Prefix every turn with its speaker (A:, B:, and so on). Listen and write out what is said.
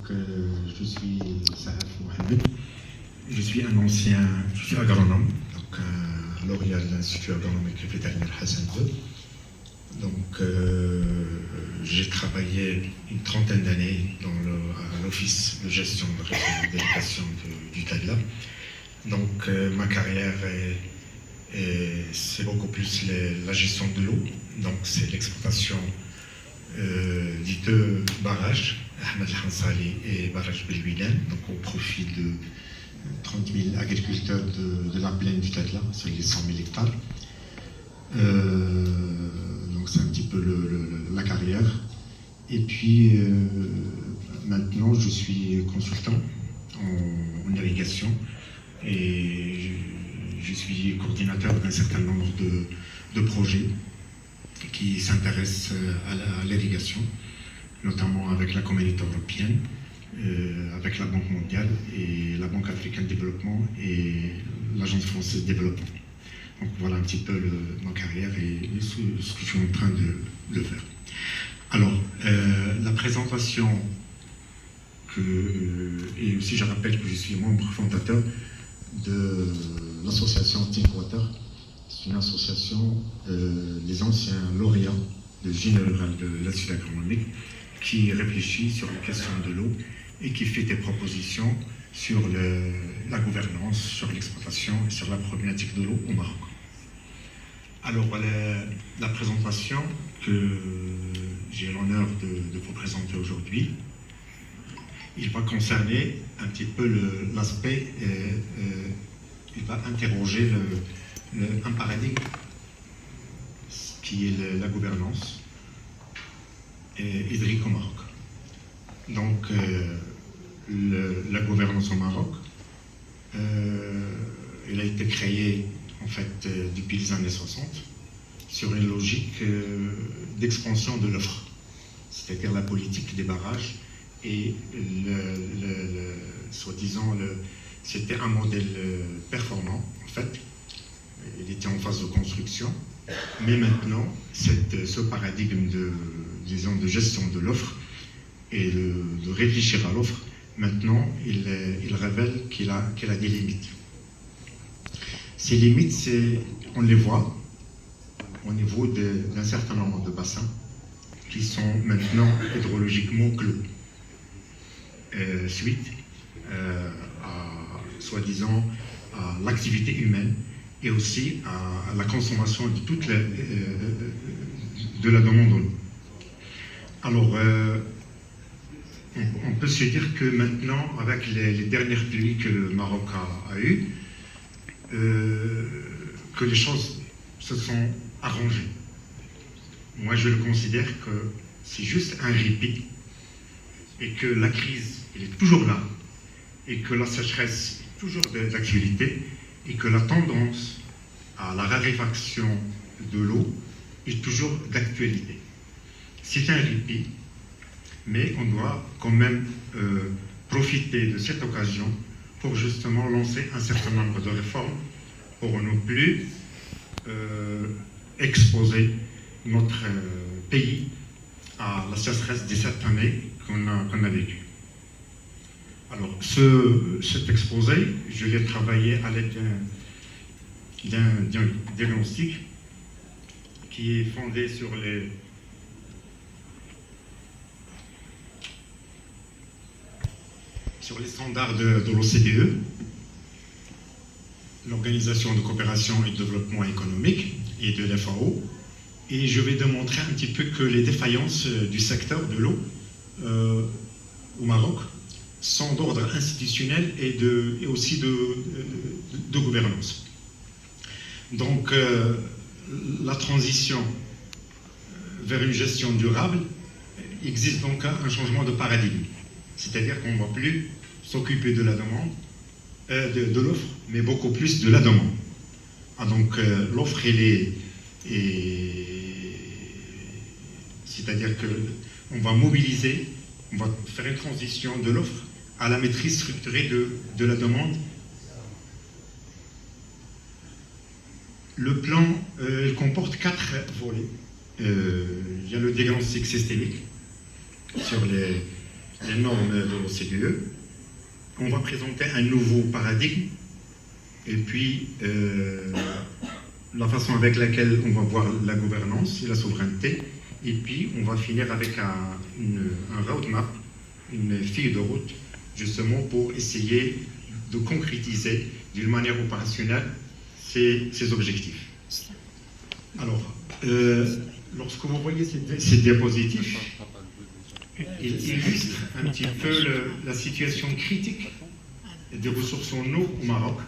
A: Je suis Saaf Mohamed. Je suis agronome, donc à L'Oréal, l'Institut agronomique et vétérinaire Hassan II. J'ai travaillé une trentaine d'années à l'Office de gestion de réseau d'éducation du Tadla. Ma carrière c'est beaucoup plus la gestion de l'eau. C'est l'exploitation des deux barrages, Ahmed El-Hansali et barrage Belwilan, au profit de 30 000 agriculteurs de la plaine du Tadla, sur les 100 000 hectares. C'est un petit peu la carrière. Et puis maintenant, je suis consultant en irrigation et je suis coordinateur d'un certain nombre de projets qui s'intéressent à l'irrigation, notamment avec la Communauté européenne, avec la Banque mondiale et la Banque africaine de développement et l'Agence française de développement. Donc voilà un petit peu ma carrière et ce que je suis en train de faire. Alors, la présentation, et aussi je rappelle que je suis membre fondateur de l'association Think Water. C'est une association des anciens lauréats de génie rural de l'Institut agronomique qui réfléchit sur la question de l'eau et qui fait des propositions sur la gouvernance, sur l'exploitation et sur la problématique de l'eau au Maroc. Alors, la présentation que j'ai l'honneur de vous présenter aujourd'hui, il va concerner un petit peu l'aspect, il va interroger un paradigme qui est la gouvernance hydrique au Maroc. La gouvernance au Maroc, elle a été créée en fait depuis les années 60 sur une logique d'expansion de l'offre, c'est-à-dire la politique des barrages et soi-disant c'était un modèle performant en fait. Il était en phase de construction, mais maintenant ce paradigme de gestion de l'offre et de réfléchir à l'offre, maintenant il révèle qu'il a des limites. Ces limites, on les voit au niveau d'un certain nombre de bassins qui sont maintenant hydrologiquement clos, suite soi-disant à l'activité humaine et aussi à la consommation de toute de la demande en eau. Alors, on peut se dire que maintenant, avec les dernières pluies que le Maroc a eues, que les choses se sont arrangées. Moi, je le considère que c'est juste un répit et que la crise, elle est toujours là et que la sécheresse est toujours d'actualité et que la tendance à la raréfaction de l'eau est toujours d'actualité. C'est un répit, mais on doit quand même profiter de cette occasion pour justement lancer un certain nombre de réformes pour ne plus exposer notre pays à la sécheresse de cette année qu'on a vécue. Alors, cet exposé, je l'ai travaillé à l'aide d'un diagnostic qui est fondé sur les standards de l'OCDE, l'Organisation de coopération et de développement économique, et de l'FAO, et je vais démontrer un petit peu que les défaillances du secteur de l'eau au Maroc sont d'ordre institutionnel et aussi de gouvernance. Donc, la transition vers une gestion durable existe donc un changement de paradigme. C'est-à-dire qu'on ne va plus s'occuper de la demande, de l'offre, mais beaucoup plus de la demande. Donc l'offre, c'est-à-dire qu'on va mobiliser, on va faire une transition de l'offre à la maîtrise structurée de la demande. Le plan il comporte 4 volets. Il y a le diagnostic systémique sur les normes de l'OCDE. On va présenter un nouveau paradigme et puis la façon avec laquelle on va voir la gouvernance et la souveraineté. Et puis on va finir avec un roadmap, une feuille de route, justement pour essayer de concrétiser d'une manière opérationnelle ces objectifs. Alors, lorsque vous voyez ces diapositives, il illustre un petit peu la situation critique des ressources en eau au Maroc.